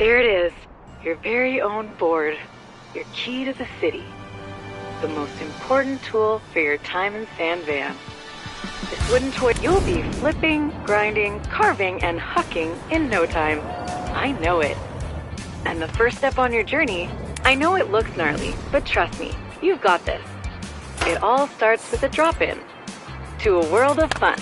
There it is, your very own board, your key to the city. The most important tool for your time in sand van. This wooden toy, you'll be flipping, grinding, carving, and hucking in no time. I know it. And the first step on your journey, I know it looks gnarly, but trust me, you've got this. It all starts with a drop-in to a world of fun.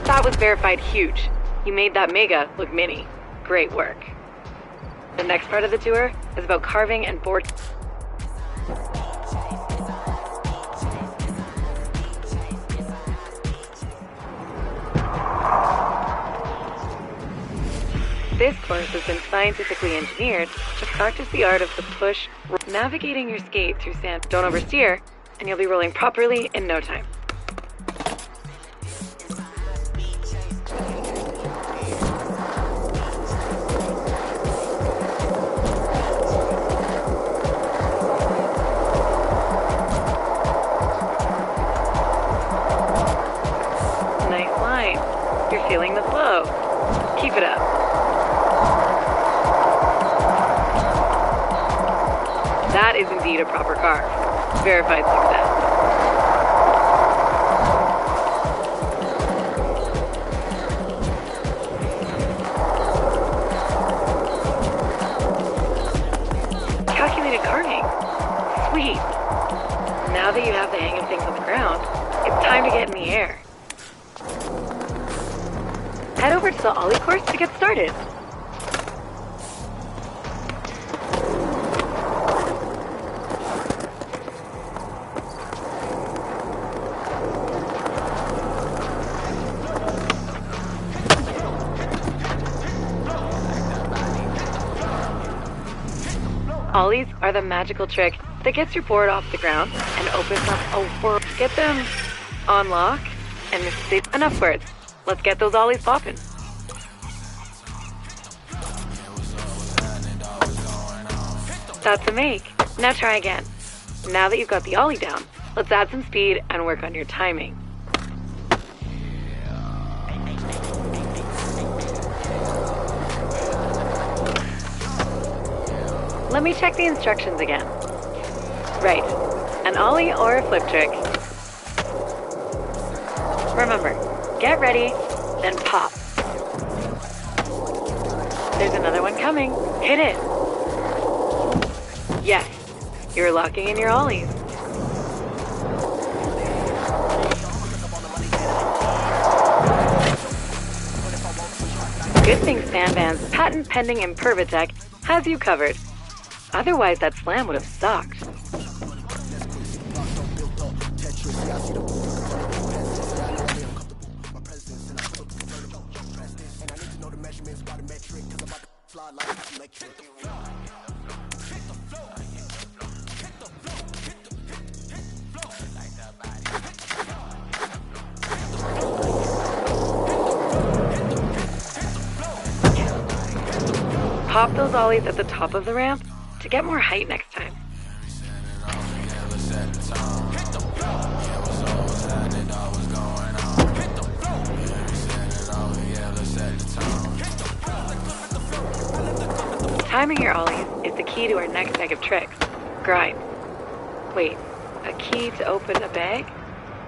That was verified huge. You made that mega look mini. Great work. The next part of the tour is about carving and board. This course has been scientifically engineered to practice the art of the push, navigating your skate through sand. Don't oversteer, and you'll be rolling properly in no time. Nice line. You're feeling the flow. Keep it up. That is indeed a proper carve. Verified success. Calculated carving. Sweet. Now that you have the hang of things on the ground, it's time to get in the air. Head over to the Ollie course to get started. Ollies are the magical trick that gets your board off the ground and opens up a world. Get them on lock and enough words. Let's get those ollies popping. That's a make. Now try again. Now that you've got the ollie down, let's add some speed and work on your timing. Let me check the instructions again. Right, an ollie or a flip trick. Remember, get ready, then pop. There's another one coming. Hit it. Yes, you're locking in your ollies. Good thing Sandvan's patent-pending Impervatech has you covered. Otherwise, that slam would have sucked. Pop those ollies at the top of the ramp to get more height next time. Timing your ollies is the key to our next bag of tricks. Grind. Wait, a key to open a bag?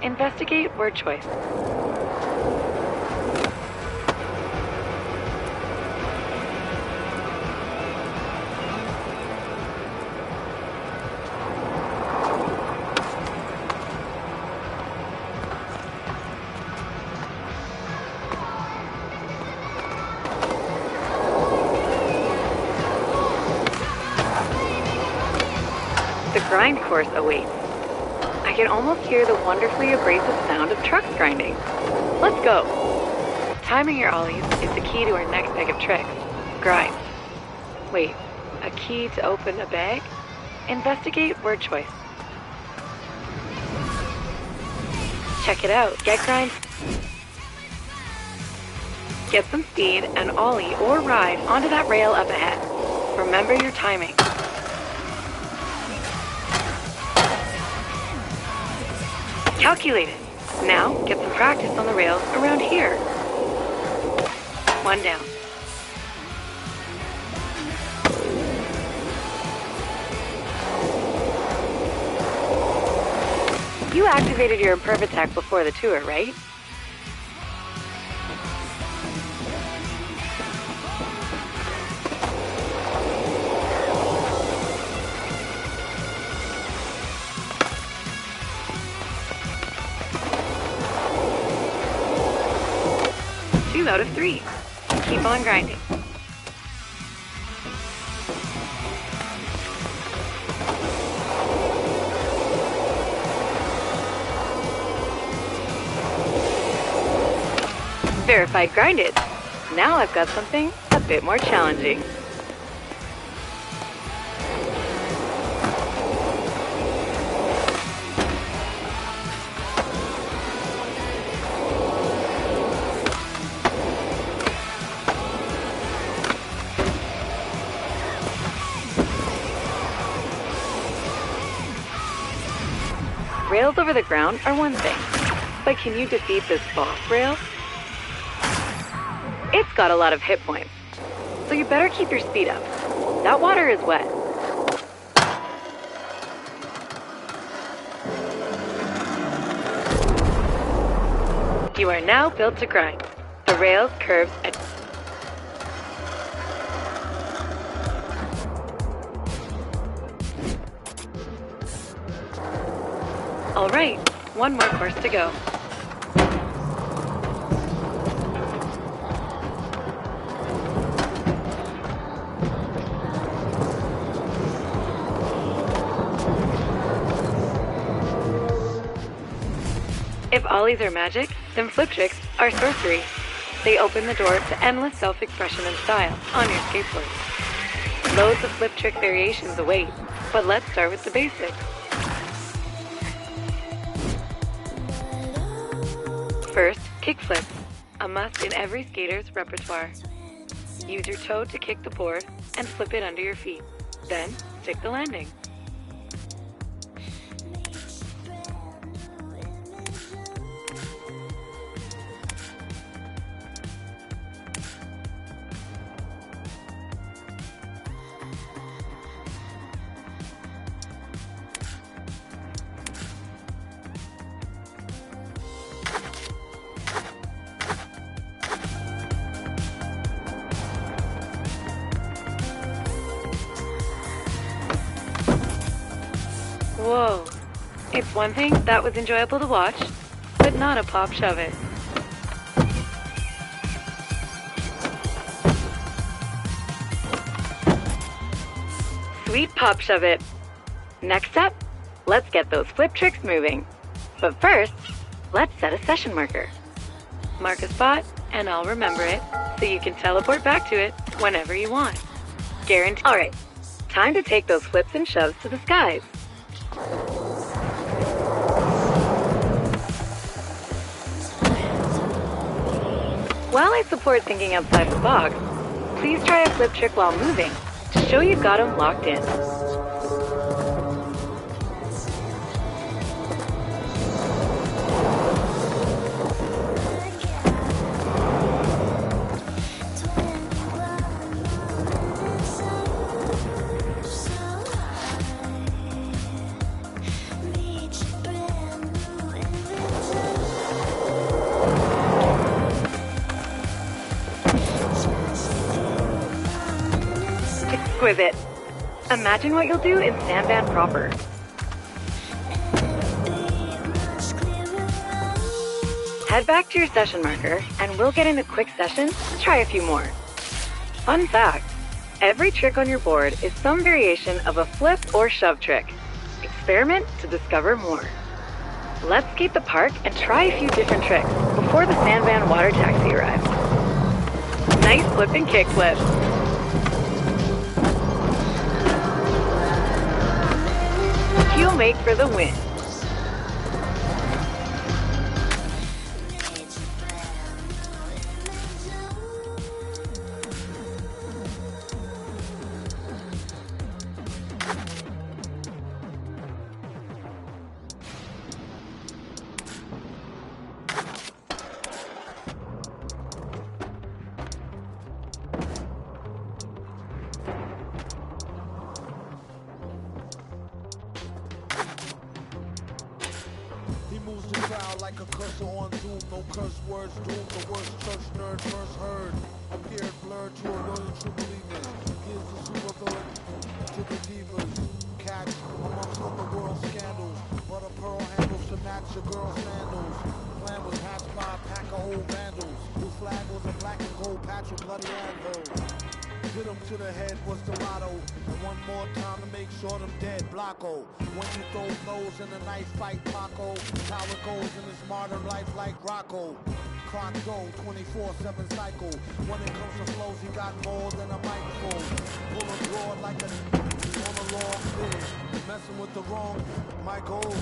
Investigate word choice. The grind course awaits. I can almost hear the wonderfully abrasive sound of trucks grinding. Let's go. Timing your ollies is the key to our next bag of tricks. Grind. Wait, a key to open a bag? Investigate word choice. Check it out. Get grind. Get some speed and ollie or ride onto that rail up ahead. Remember your timing. Calculated. Now, get some practice on the rails around here. One down. You activated your Imperv-Attack before the tour, right? Out of 3. Keep on grinding. Verified grinded. Now I've got something a bit more challenging. Rails over the ground are one thing, but can you defeat this boss rail? It's got a lot of hit points, so you better keep your speed up. That water is wet. You are now built to grind. The rails, curves, and... All right, one more course to go. If ollies are magic, then flip tricks are sorcery. They open the door to endless self-expression and style on your skateboard. Loads of flip trick variations await, but let's start with the basics. First, kickflips, a must in every skater's repertoire. Use your toe to kick the board and flip it under your feet. Then, stick the landing. Whoa. It's one thing that was enjoyable to watch, but not a pop shove it. Sweet pop shove it. Next up, let's get those flip tricks moving. But first, let's set a session marker. Mark a spot, and I'll remember it, so you can teleport back to it whenever you want. Guaranteed. Alright, time to take those flips and shoves to the skies. While I support thinking outside the box, please try a flip trick while moving to show you've got them locked in. Exquisite. Imagine what you'll do in Sandvan proper. Head back to your session marker, and we'll get in a quick session to try a few more. Fun fact, every trick on your board is some variation of a flip or shove trick. Experiment to discover more. Let's skate the park and try a few different tricks before the Sandvan water taxi arrives. Nice flip and kick flip. You'll make for the win. moves the crowd like a cursor on Zoom. No curse words doom, the worst church nerd first heard. Appeared blurred to a million true believers. Gives the super villain to the divas. Catch amongst underworld scandals. But a pearl handles to match your girl's sandals. Plan was hatched by a pack of old vandals. Whose flag was a black and gold patch with bloody anvils. Hit him to the head was the motto. And one more time to make sure them dead. Blocko. When you throw those in a knife fight, Paco. How it goes in this modern life like Rocco. Clock go, 24/7 cycle. When it comes to flows, he got more than a microphone. Pull a broad like a on a long thing. Messing with the wrong Michael.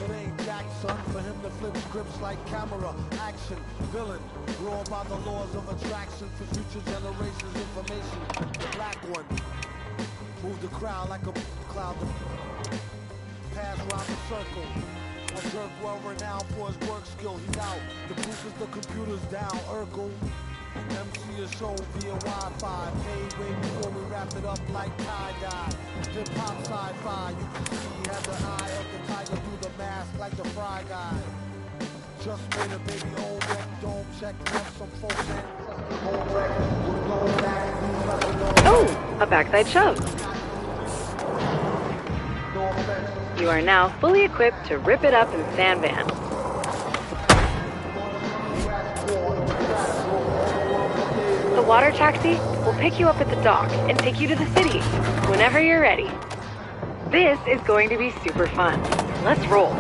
It ain't Jack, son, for him to flip scripts like camera, action, villain, raw by the laws of attraction for future generations' information. The black one, move the crowd like a cloud, pass around the circle. A jerk well renowned for his work skill, he's out. The proof is the computer's down, Urkel. MC a show via Wi-Fi. Paid way before we wrap it up like tie-dye. Hip-hop sci-fi. You can see he had the eye of the tiger through the mask like the Fry Guy. Just made a baby old wreck dome check. Left some folks in. Oh, a backside shove. You are now fully equipped to rip it up in San Van. The water taxi will pick you up at the dock and take you to the city whenever you're ready. This is going to be super fun. Let's roll.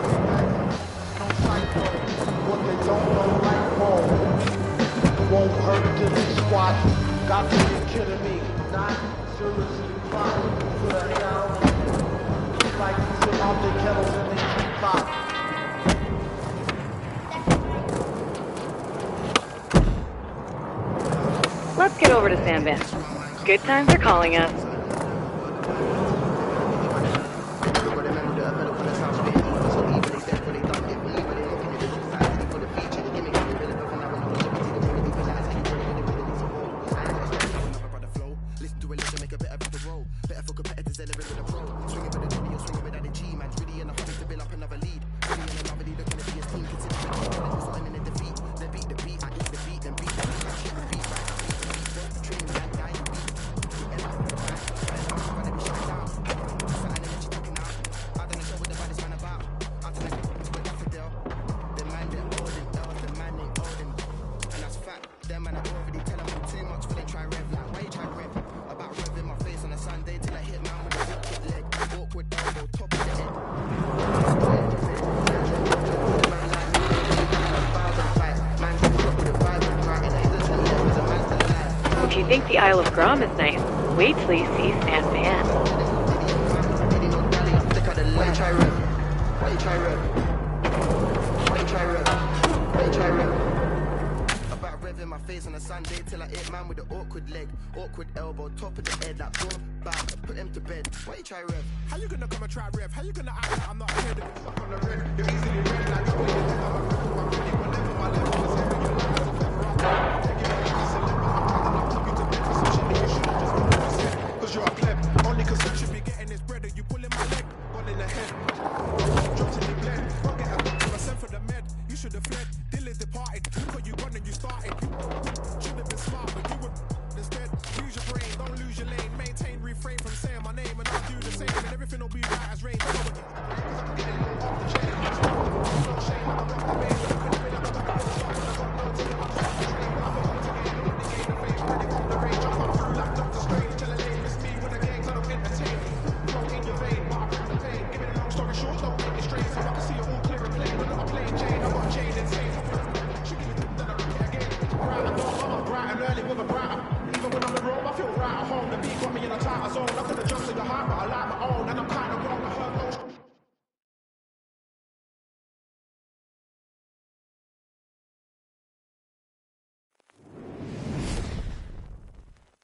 Won't hurt to the squat. Got to be kidding me. Not seriously fine. To the hell. Like sit on the kettles in the teapot. Let's get over to San Van. Good times are calling us. If you think the Isle of Grom is nice, wait till you see San Van. About revving my face on a Sunday till I hit man with the awkward leg, awkward elbow, top of the head, like boom, bam, put him to bed. Why you try rev? How you gonna come and try rev? How you gonna act like I'm not here to get stuck on the red? You're easily red like trouble. You think I'm a cripple, I'm ready whenever my level is heavy. Your life is a feather up. Taking it easy, let me up, put you to bed for some shit that you should've just been upset. Cause you're a pleb, only cause you should be getting this bread and you pulling my leg, one in the head. Dropped in the bled, won't get a doctor, I sent for the med. You should've fled, Dylan departed. Look what you gone and you started. Should've been smart, but you would instead. Use your brain, don't lose your lane. Maintain, refrain from saying my name, and I'll do the same, and everything will be right as rain.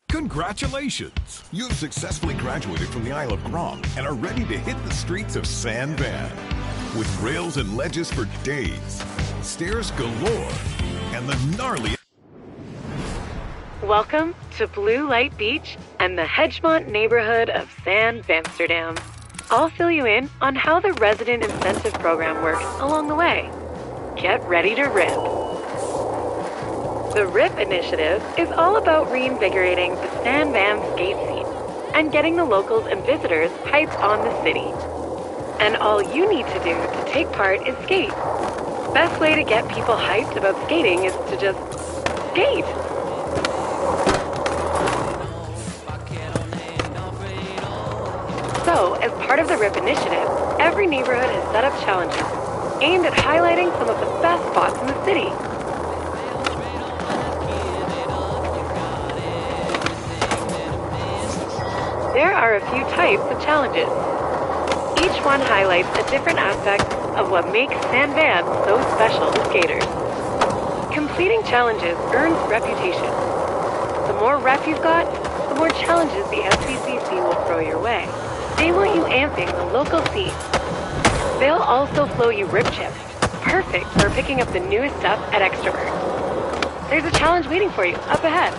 Congratulations! You've successfully graduated from the Isle of Grom and are ready to hit the streets of San Van. With rails and ledges for days, stairs galore, and the gnarly... Welcome to Blue Light Beach and the Hedgemont neighborhood of San Vansterdam. I'll fill you in on how the resident incentive program works along the way. Get ready to rip. The RIP initiative is all about reinvigorating the San Van skate scene and getting the locals and visitors hyped on the city. And all you need to do to take part is skate. Best way to get people hyped about skating is to just skate. So, as part of the RIP initiative, every neighborhood has set up challenges aimed at highlighting some of the best spots in the city. There are a few types of challenges. Each one highlights a different aspect of what makes San Van so special to skaters. Completing challenges earns reputation. The more rep you've got, the more challenges the SVCC will throw your way. They want you amping the local scene. They'll also flow you RIP chips, perfect for picking up the newest stuff at Extrovert. There's a challenge waiting for you up ahead.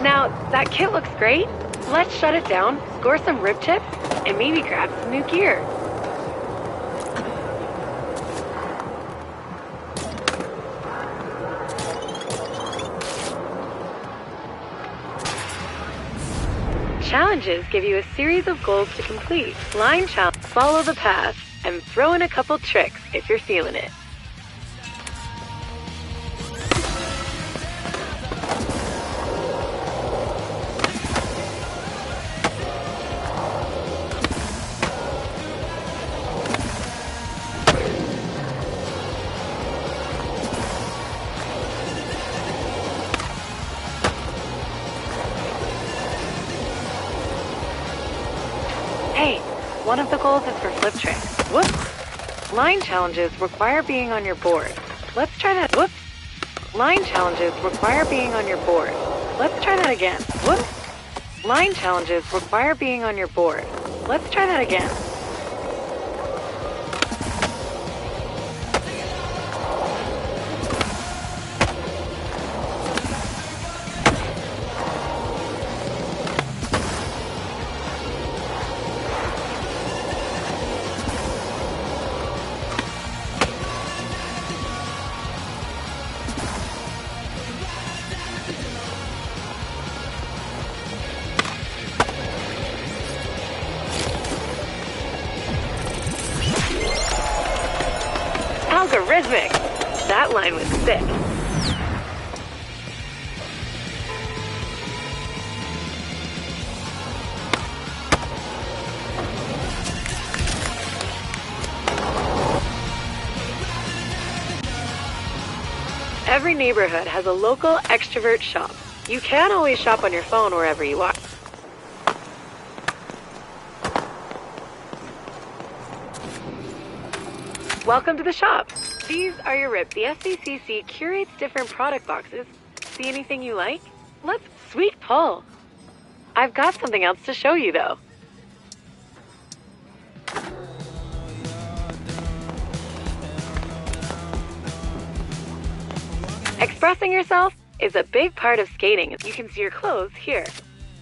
Now, that kit looks great. Let's shut it down, score some RIP chips, and maybe grab some new gear. Challenges give you a series of goals to complete. Line challenge, follow the path, and throw in a couple tricks if you're feeling it. Hey, one of the goals is for flip tricks. Whoops! Line challenges require being on your board. Let's try that. Whoops! Line challenges require being on your board. Let's try that again. Whoops! Line challenges require being on your board. Let's try that again. Algorithmic! That line was sick. Every neighborhood has a local Extrovert shop. You can always shop on your phone wherever you are. Welcome to the shop. These are your RIP. The SVCC curates different product boxes. See anything you like? Let's sweet pull. I've got something else to show you though. Expressing yourself is a big part of skating. You can see your clothes here.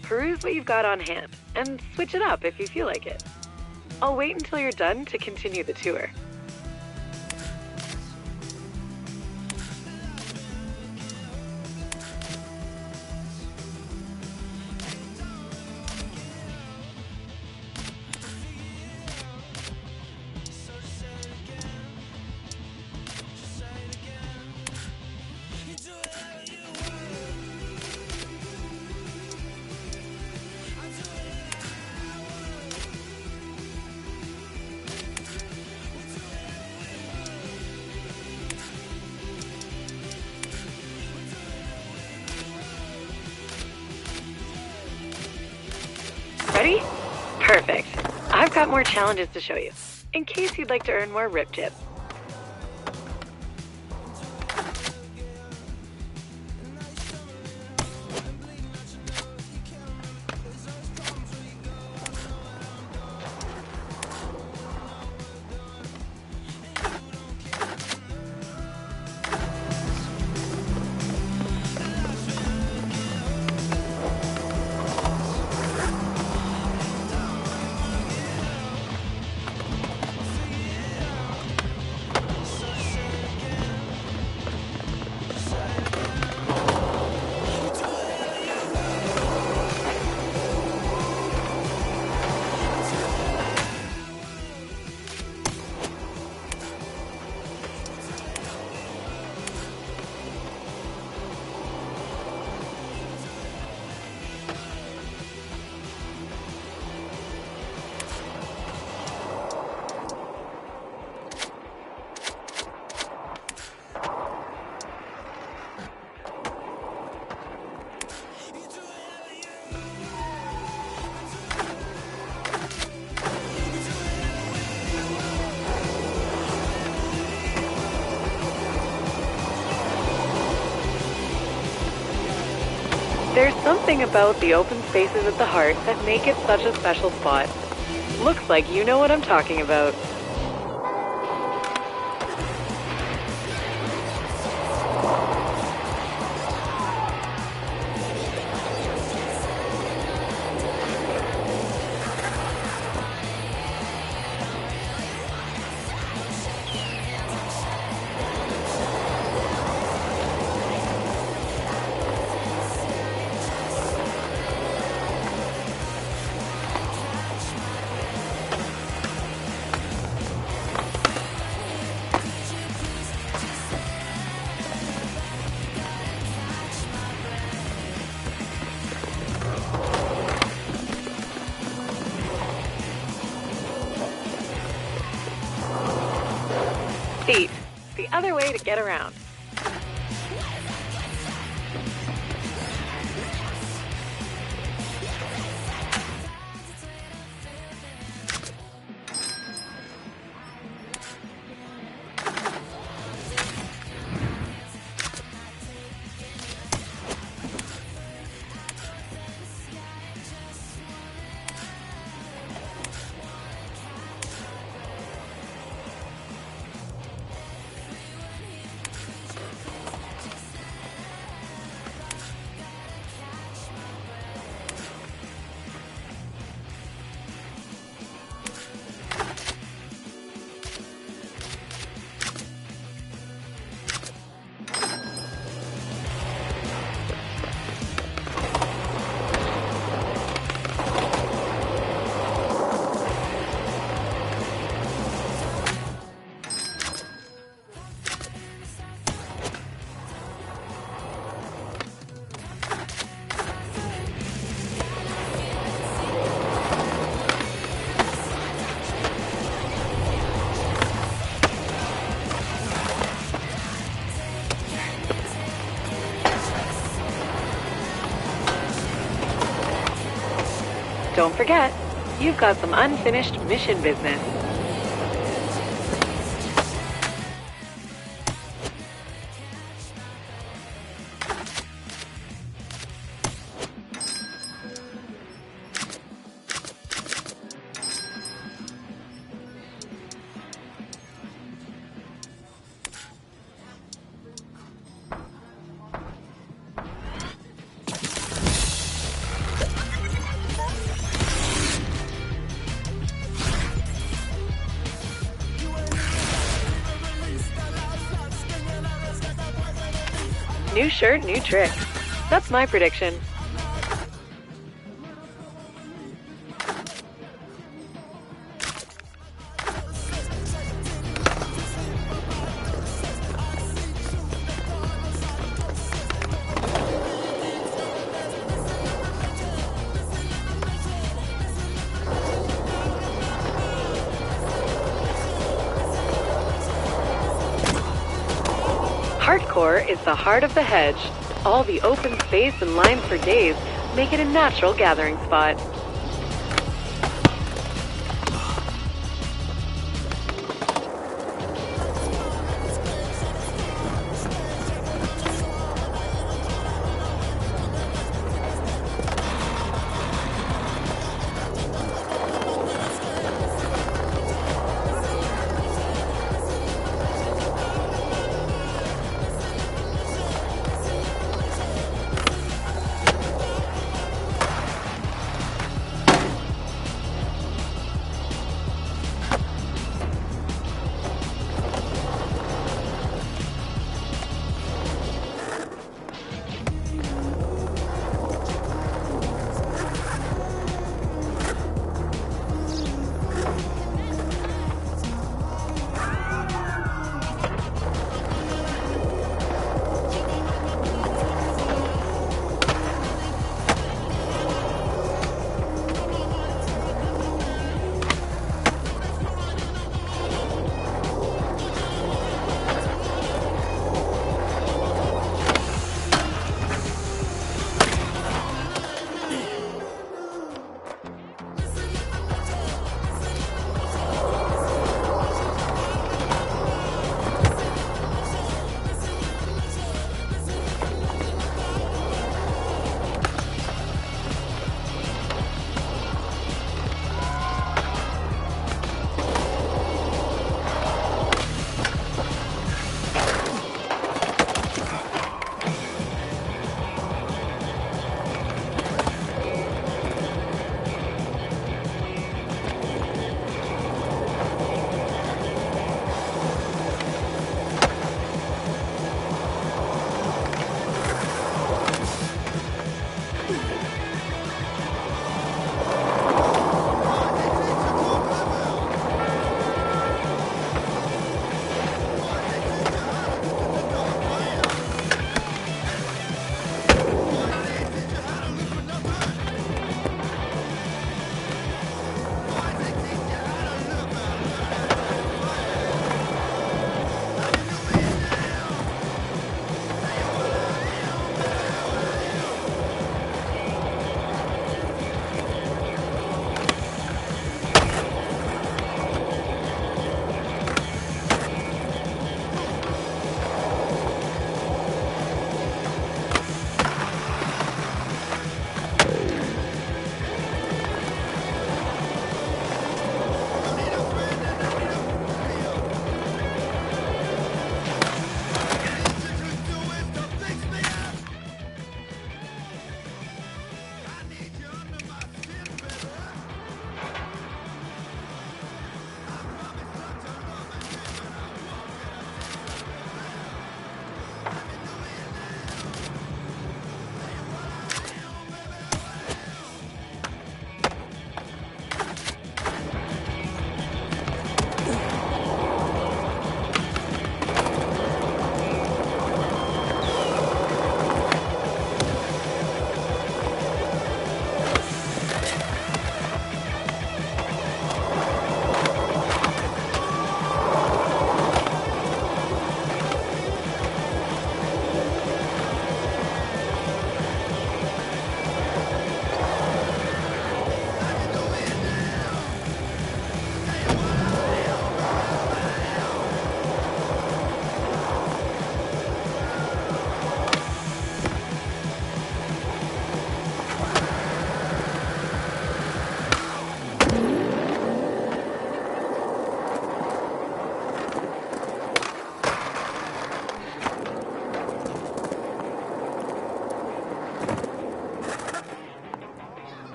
Peruse what you've got on hand and switch it up if you feel like it. I'll wait until you're done to continue the tour. Ready? Perfect. I've got more challenges to show you, in case you'd like to earn more RIP chips. There's something about the open spaces at the Heart that make it such a special spot. Looks like you know what I'm talking about. Seat. The other way to get around. Don't forget, you've got some unfinished mission business. New shirt, new trick. That's my prediction. Hardcore is the heart of the hedge. All the open space and lines for days make it a natural gathering spot.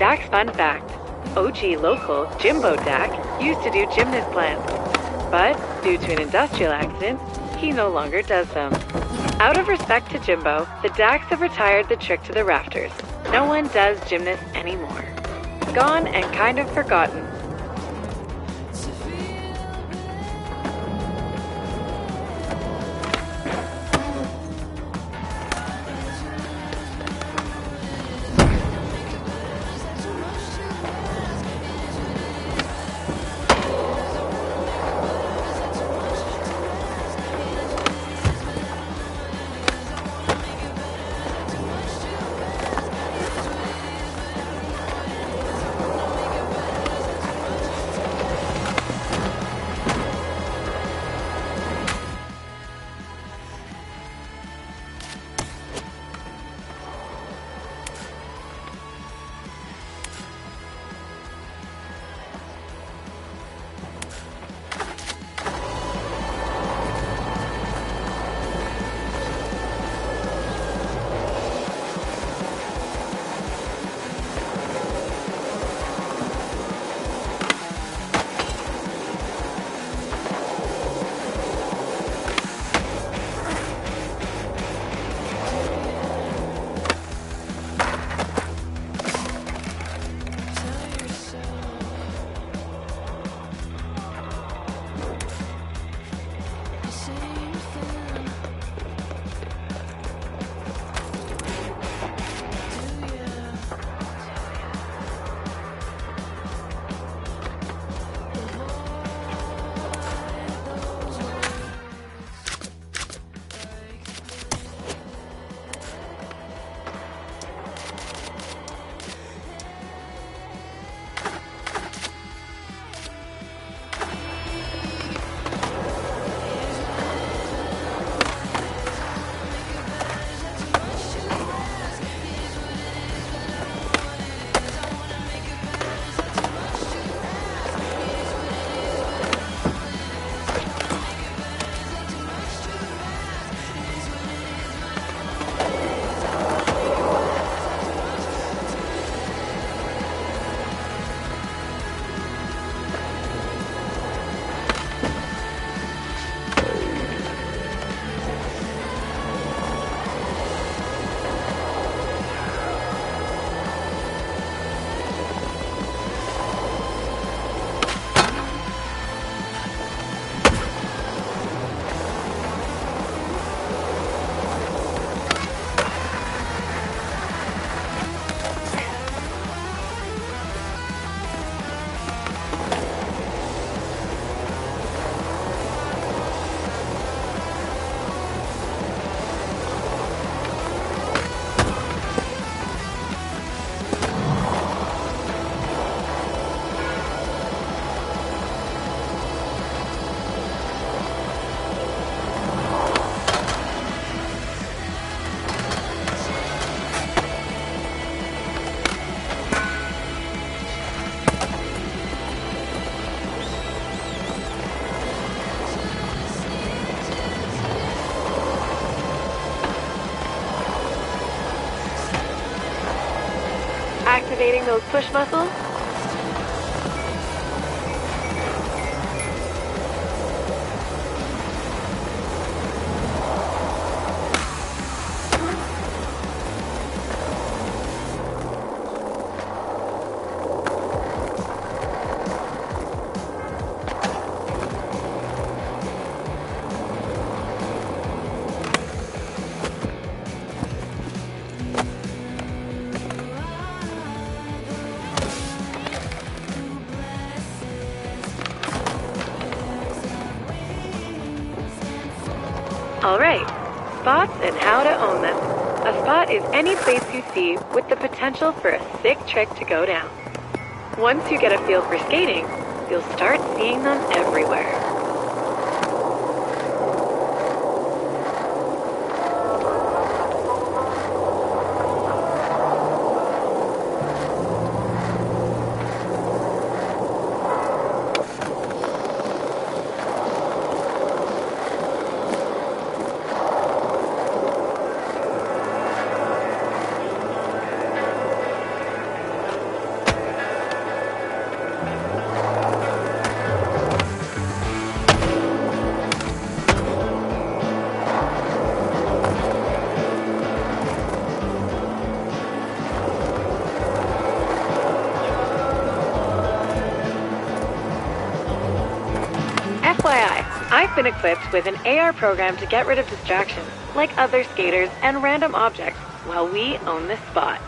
Dak's fun fact. OG local Jimbo Dak used to do gymnast plans, but due to an industrial accident, he no longer does them. Out of respect to Jimbo, the Daks have retired the trick to the rafters. No one does gymnast anymore. Gone and kind of forgotten. Activating those push muscles. Alright, spots and how to own them. A spot is any place you see with the potential for a sick trick to go down. Once you get a feel for skating, you'll start seeing them everywhere. I've been equipped with an AR program to get rid of distractions, like other skaters and random objects, while we own this spot.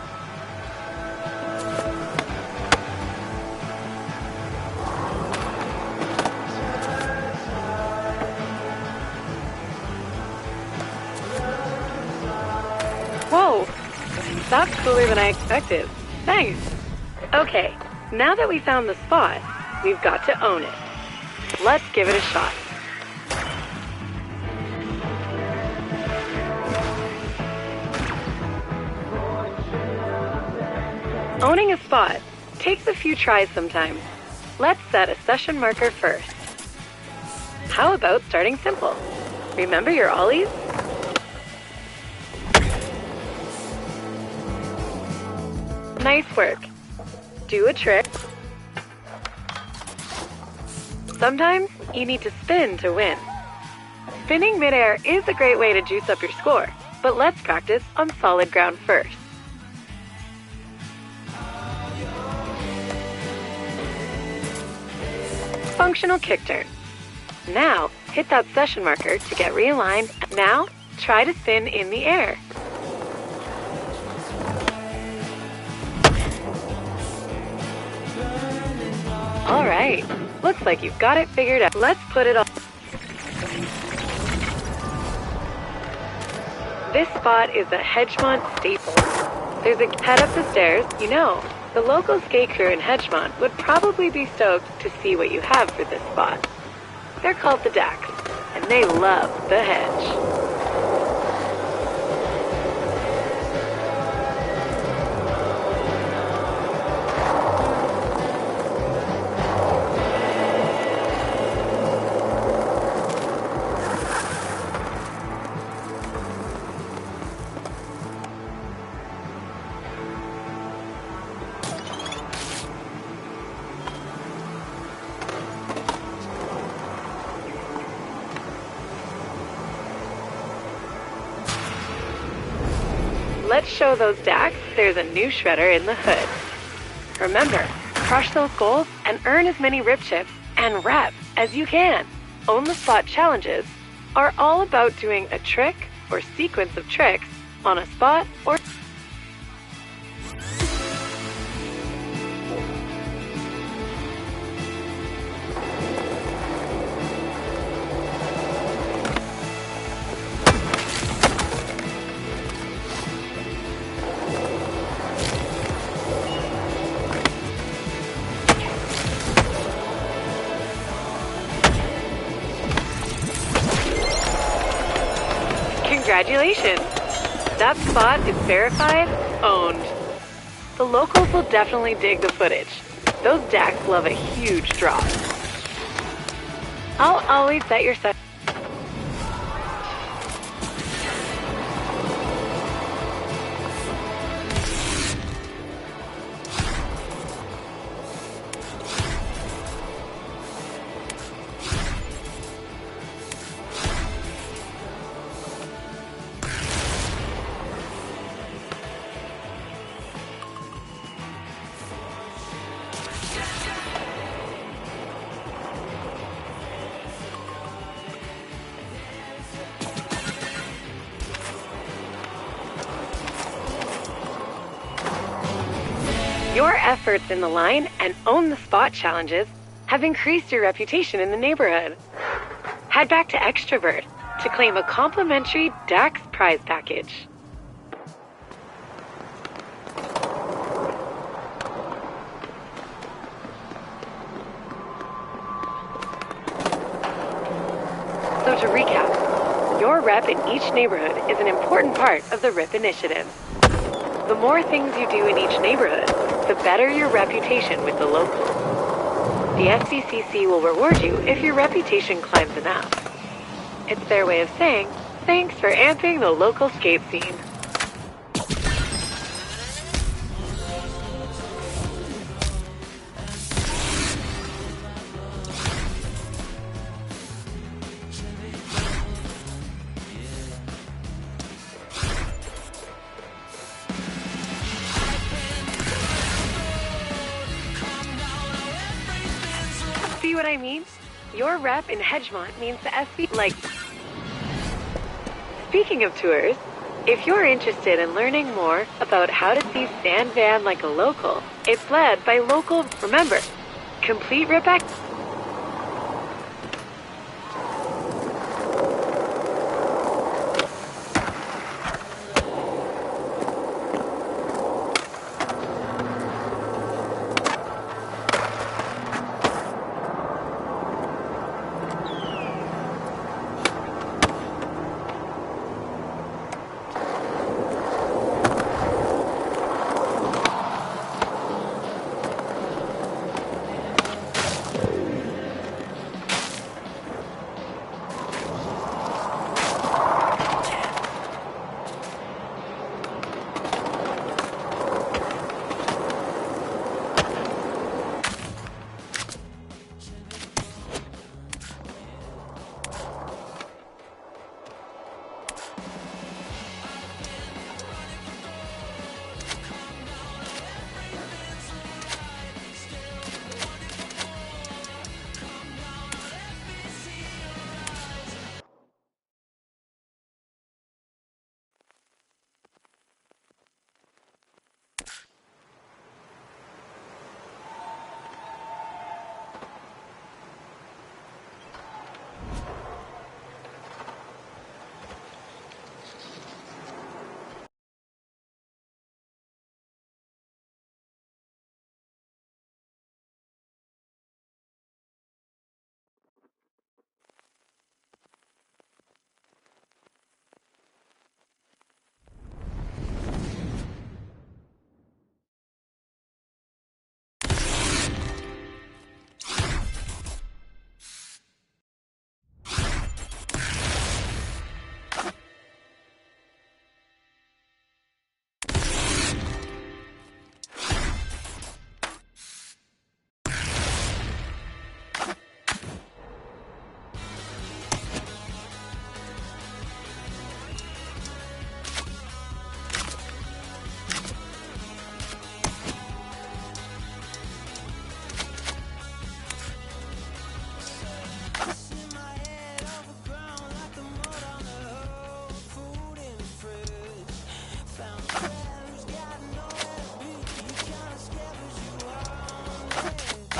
Whoa! That's cooler than I expected. Nice! Okay, now that we found the spot, we've got to own it. Let's give it a shot. Owning a spot takes a few tries sometimes. Let's set a session marker first. How about starting simple? Remember your ollies? Nice work. Do a trick. Sometimes you need to spin to win. Spinning midair is a great way to juice up your score, but let's practice on solid ground first. Functional kick turn. Now, hit that session marker to get realigned. Now, try to spin in the air. All right, looks like you've got it figured out. Let's put it on. This spot is a Hedgemont staple. There's a head up the stairs. You know, the local skate crew in Hedgemont would probably be stoked to see what you have for this spot. They're called the Dacks, and they love the hedge. Let's show those Dacks there's a new shredder in the hood. Remember, crush those goals and earn as many rip chips and reps as you can. Own the Spot challenges are all about doing a trick or sequence of tricks on a spot or Congratulations! That spot is verified, owned. The locals will definitely dig the footage. Those Dacks love a huge drop. I'll always set your set. Your efforts in the line and Own the Spot challenges have increased your reputation in the neighborhood. Head back to Extrovert to claim a complimentary Dax prize package. So to recap, your rep in each neighborhood is an important part of the RIP initiative. The more things you do in each neighborhood, the better your reputation with the locals. The FCCC will reward you if your reputation climbs enough. It's their way of saying, thanks for amping the local skate scene. See what I mean? Your rep in Hedgemont means the SV. Like, speaking of tours, if you're interested in learning more about how to see San Van like a local, it's led by local. Remember, complete rip act.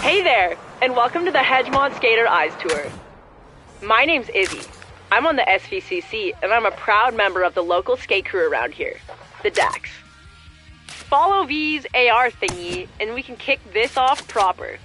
Hey there, and welcome to the Hedgemont Skater Eyes Tour. My name's Izzy. I'm on the SVCC, and I'm a proud member of the local skate crew around here, the Dax. Follow V's AR thingy, and we can kick this off proper.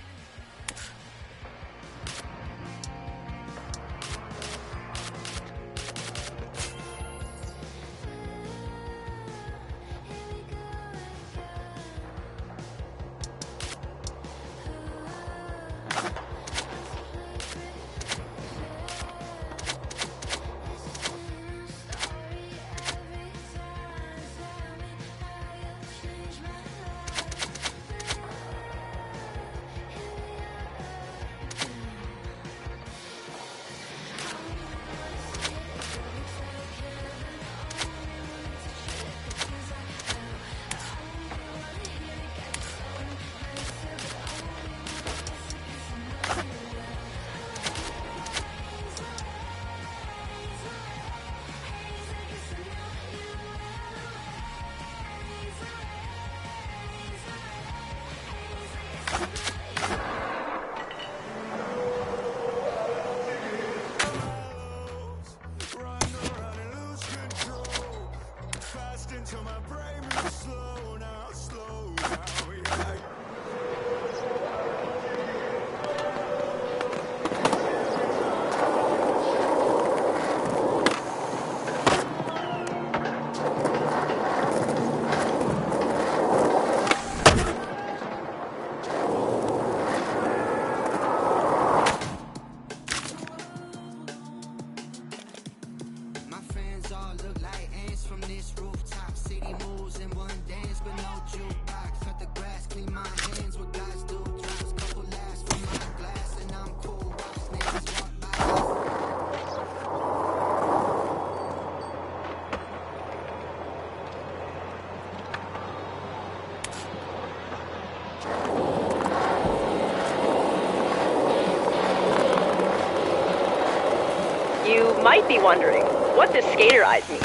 You might be wondering, what does skater eyes mean?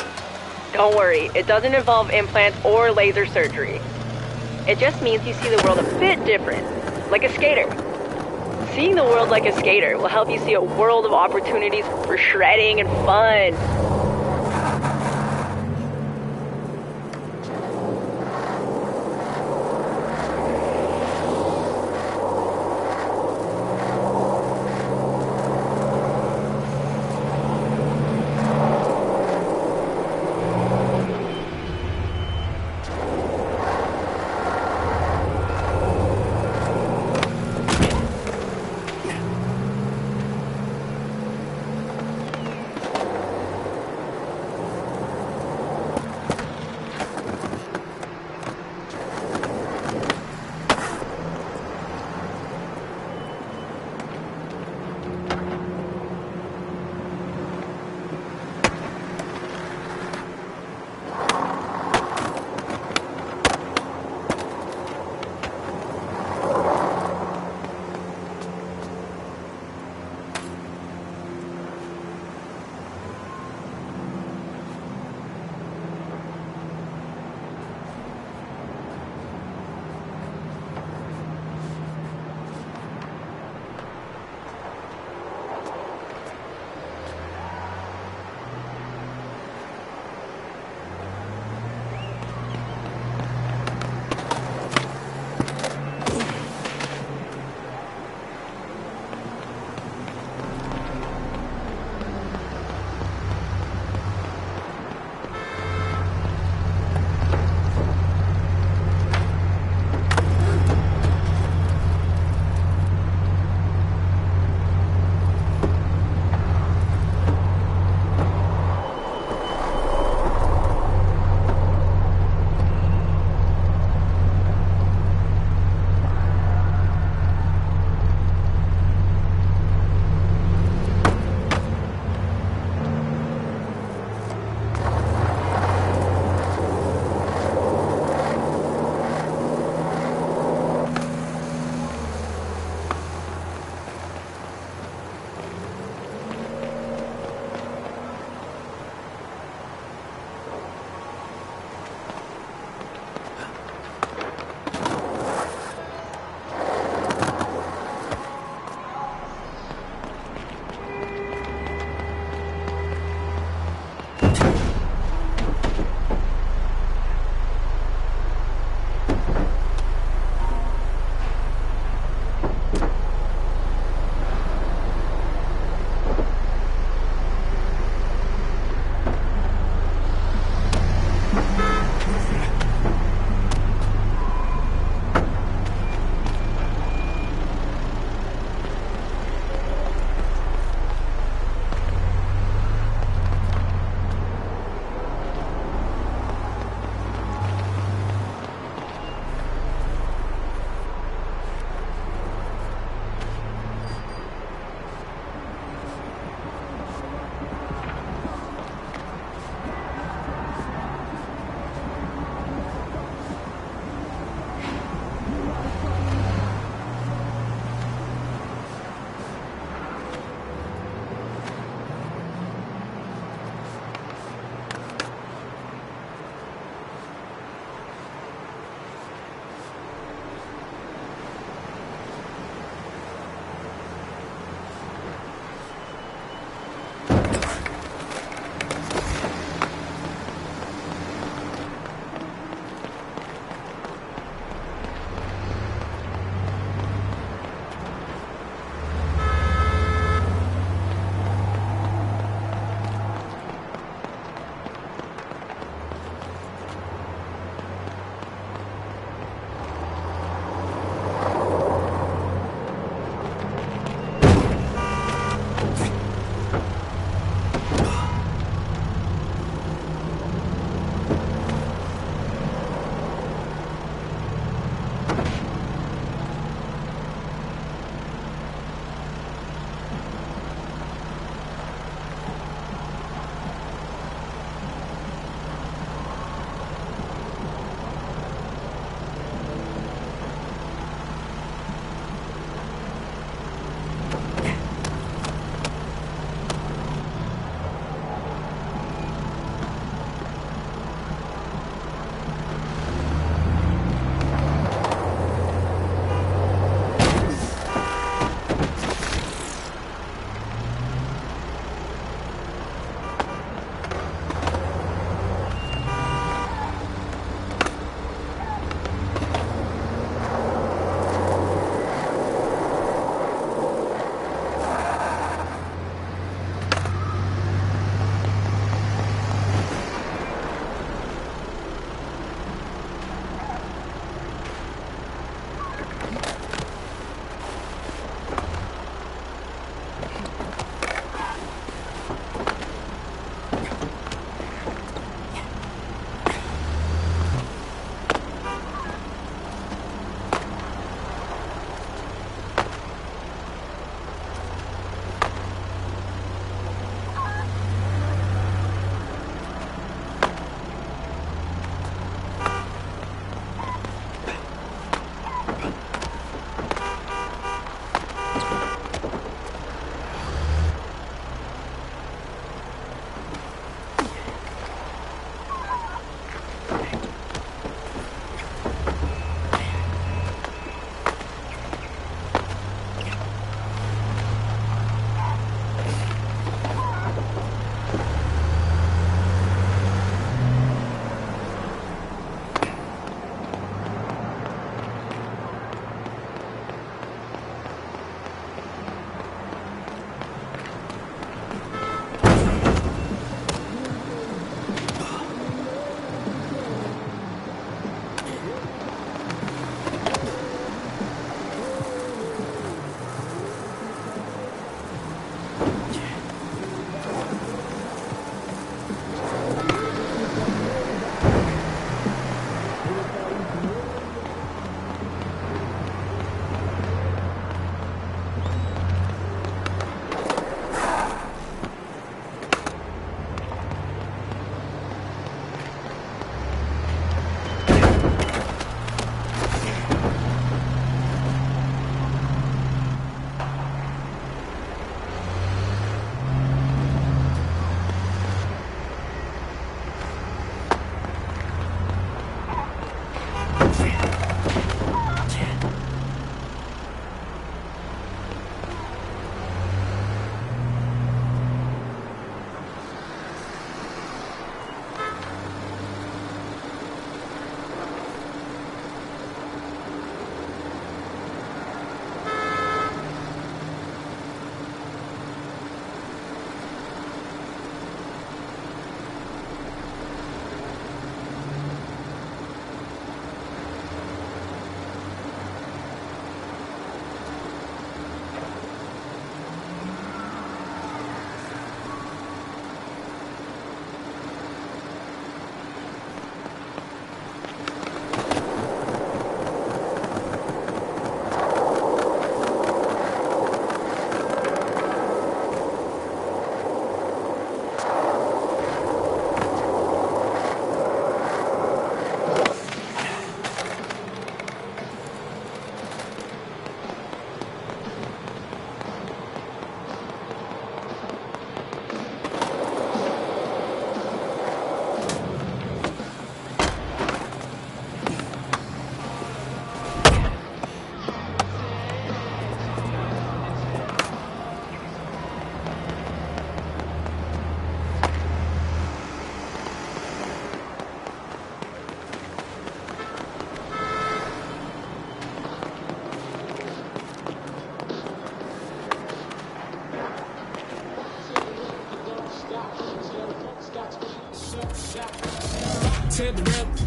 Don't worry, it doesn't involve implants or laser surgery. It just means you see the world a bit different, like a skater. Seeing the world like a skater will help you see a world of opportunities for shredding and fun.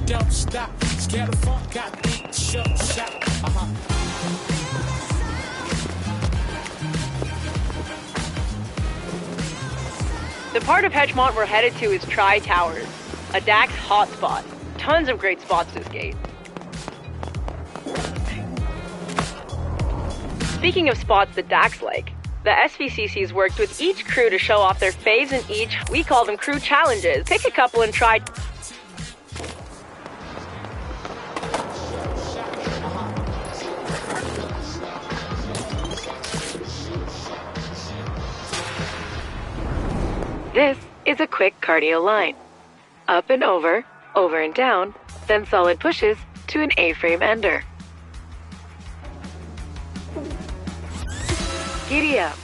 don't stop. Scared of funk, got beat, shut, shot. The part of Hedgemont we're headed to is Tri Towers, a Dax hotspot. Tons of great spots to skate. Speaking of spots that Dax like, the SVCC's worked with each crew to show off their faves in each. We call them crew challenges. Pick a couple and try. This is a quick cardio line. Up and over and down, then solid pushes to an A-frame ender. Giddy up.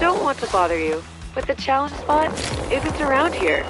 Don't want to bother you, but the challenge spot isn't around here.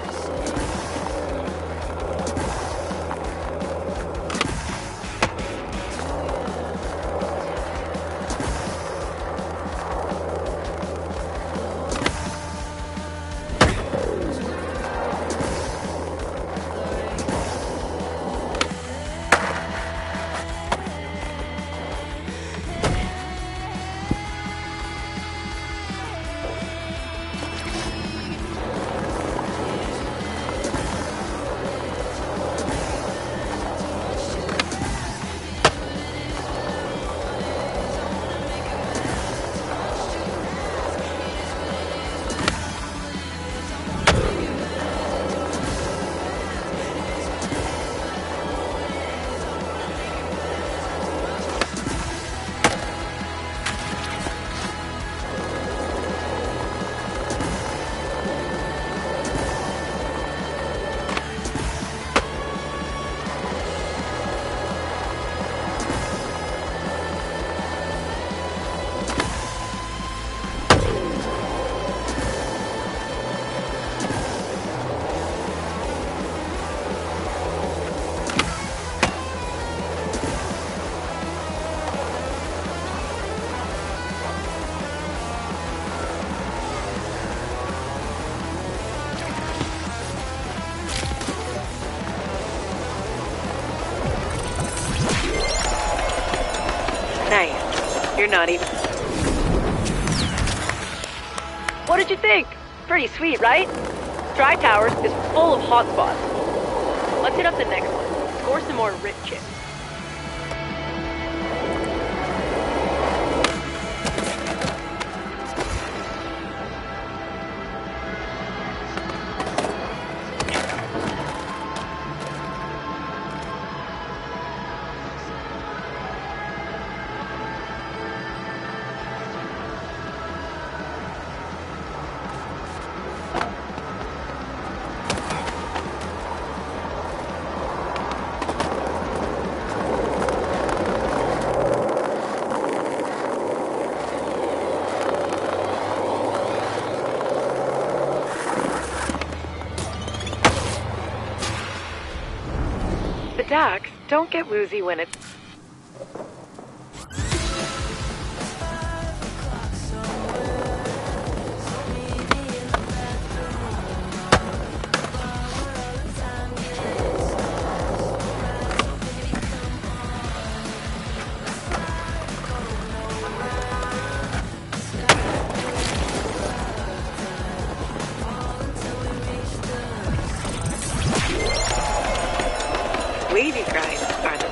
Nice. You're not even... What did you think? Pretty sweet, right? Tri Towers is full of hotspots. Let's hit up the next one. Score some more rip chips. Dax, don't get woozy when it's... Wavy grinds are the...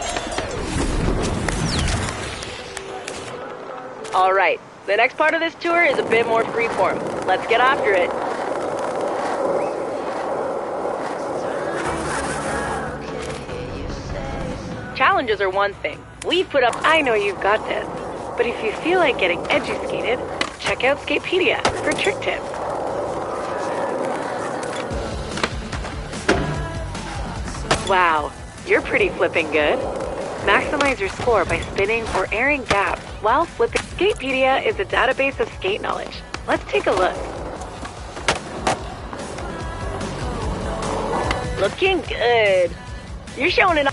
Alright, the next part of this tour is a bit more freeform. Let's get after it. Challenges are one thing. We've put up... I know you've got this, but if you feel like getting educated, check out Skatepedia for trick tips. Wow, you're pretty flipping good. Maximize your score by spinning or airing gaps while flipping. Skatepedia is a database of skate knowledge. Let's take a look. Looking good. You're showing it.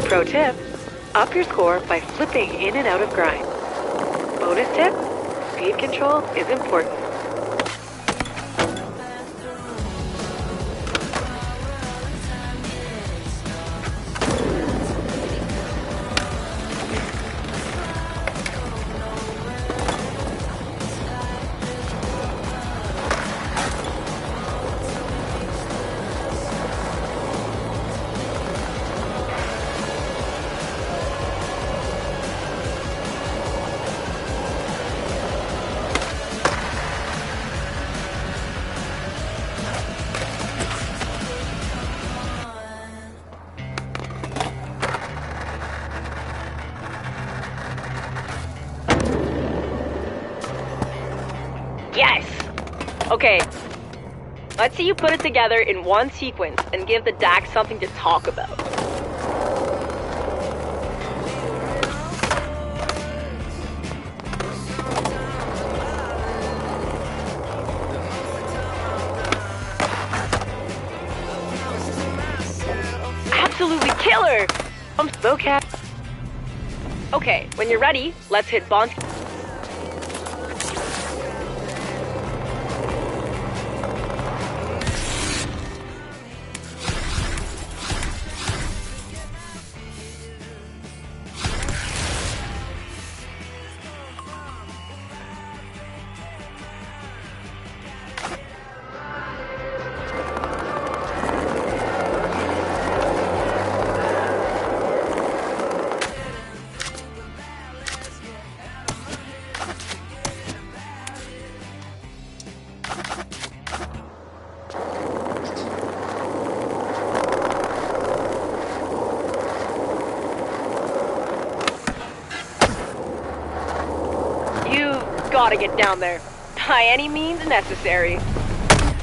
Pro tip, up your score by flipping in and out of grind. Bonus tip, speed control is important. Yes! Okay, let's see you put it together in one sequence and give the Dax something to talk about. Absolutely killer! Vocab. Okay, when you're ready, let's hit Bonski. Gotta get down there, by any means necessary.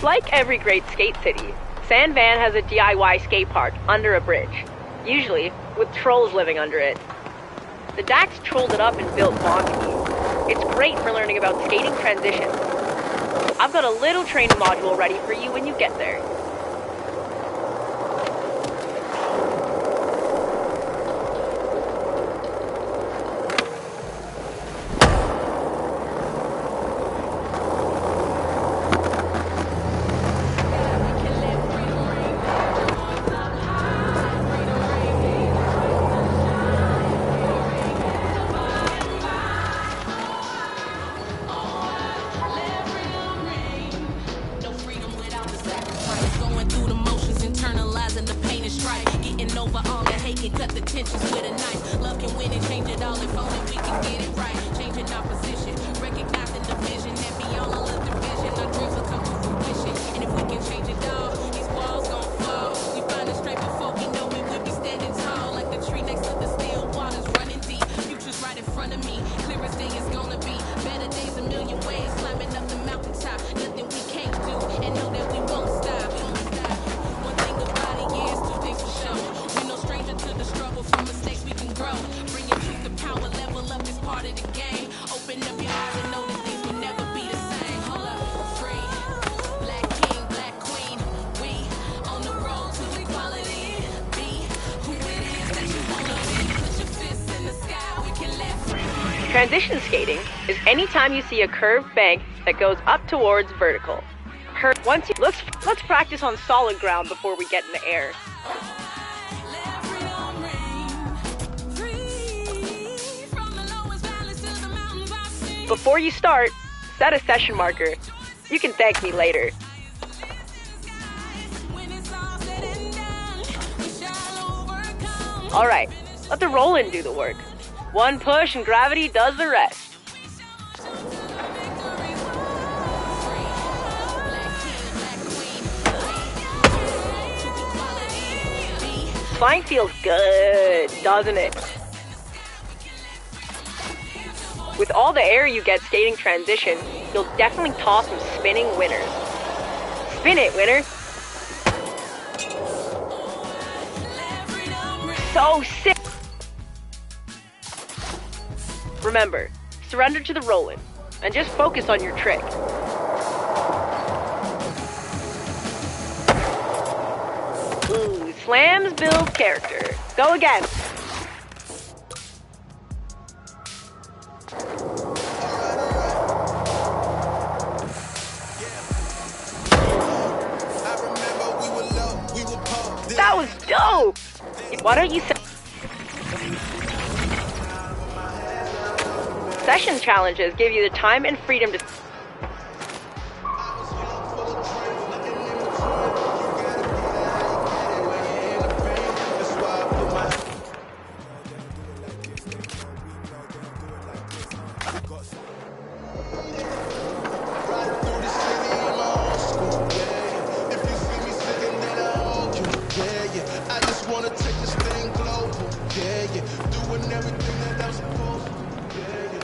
Like every great skate city, San Van has a DIY skate park under a bridge, usually with trolls living under it. The Dax trolled it up and built Bonski. It's great for learning about skating transitions. I've got a little training module ready for you when you get there. of the game. Open up your eyes and know that things will never be the same. Hold up, free, black king, black queen. We on the road to equality. Be who it is that you wanna be. Put your fists in the sky, we can let free. Transition skating is any time you see a curved bank that goes up towards vertical. Let's practice on solid ground before we get in the air. Let freedom reign. Free from the lowest valleys to the mountains I see. Before you start, set a session marker. You can thank me later. When it's all said and done, we shall overcome. Alright, let the roll-in do the work. One push and gravity does the rest. Flying feels good, doesn't it? With all the air you get skating transition, you'll definitely toss some spinning winners. Spin it, winner! So sick! Remember, surrender to the roll-in, and just focus on your trick. Ooh, slams build character. Go again. That was dope! Why don't you Session challenges give you the time and freedom to I just wanna take this thing global. Yeah, yeah. Doing everything that I'm supposed to. Yeah, yeah.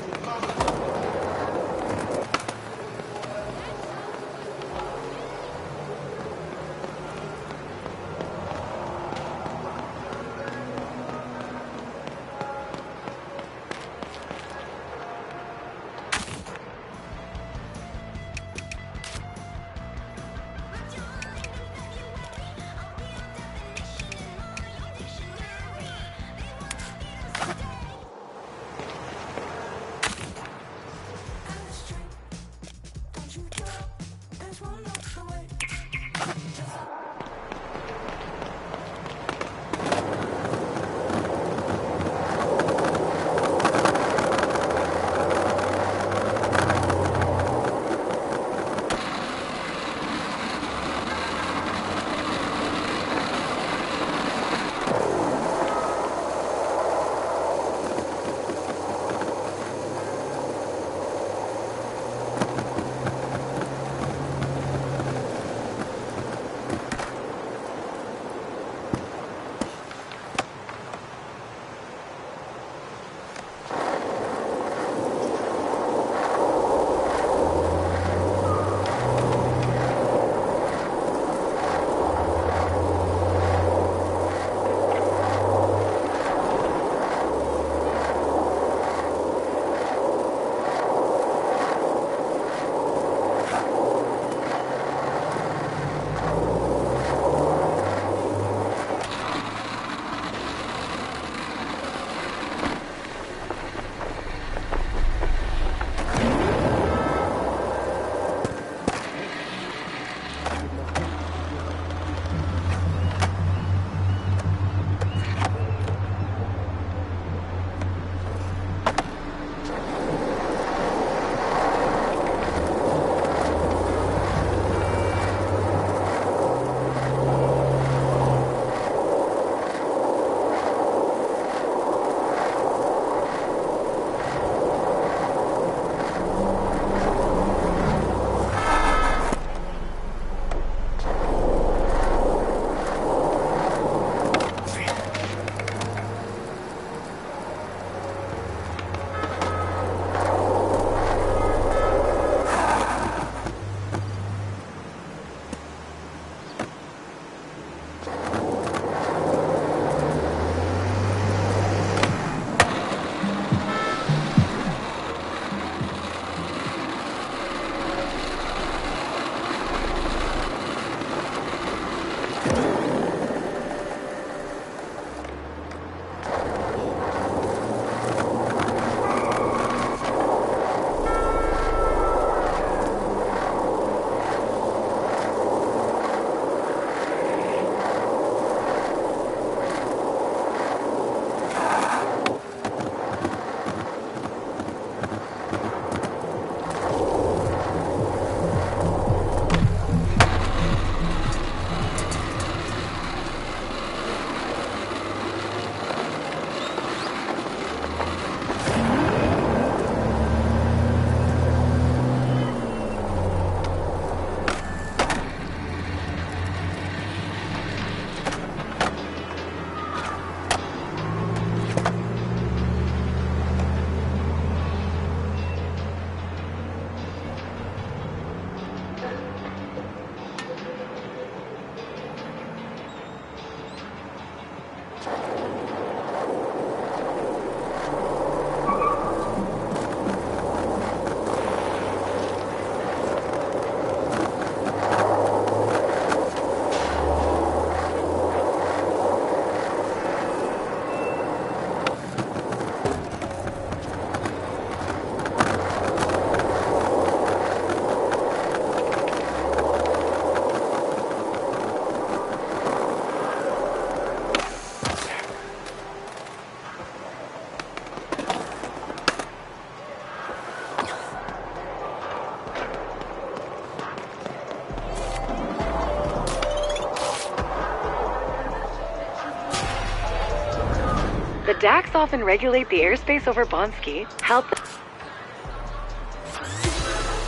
The DAX often regulate the airspace over Bonsky. Help.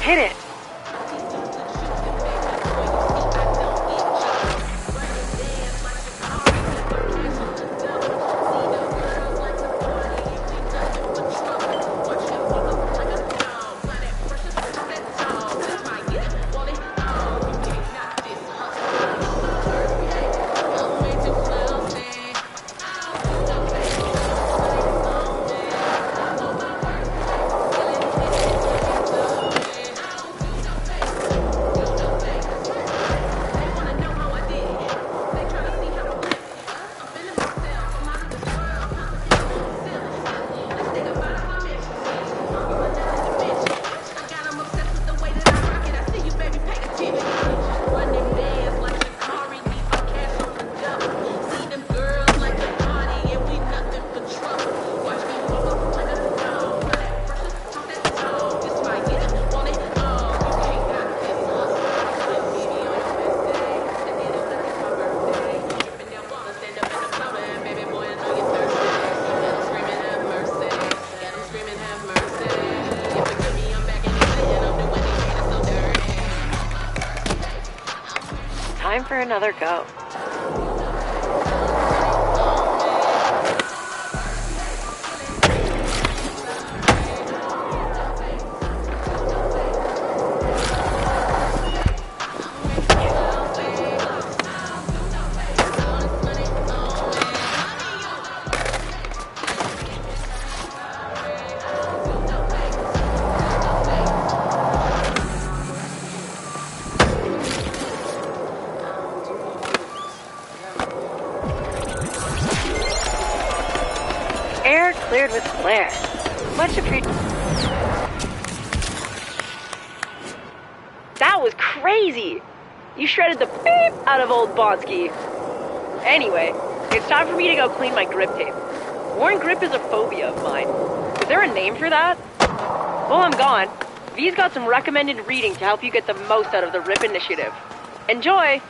Hit it. Time for another go. Air cleared with flair. Much appreciated. That was crazy! You shredded the beep out of old Bonsky. Anyway, it's time for me to go clean my grip tape. Worn grip is a phobia of mine. Is there a name for that? While I'm gone, V's got some recommended reading to help you get the most out of the RIP initiative. Enjoy!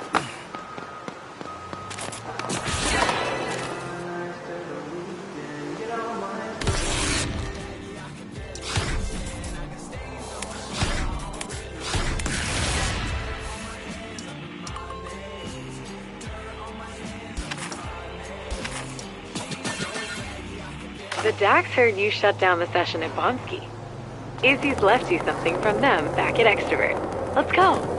The DAX heard you shut down the session at Bonsky. Izzy's left you something from them back at Extrovert. Let's go.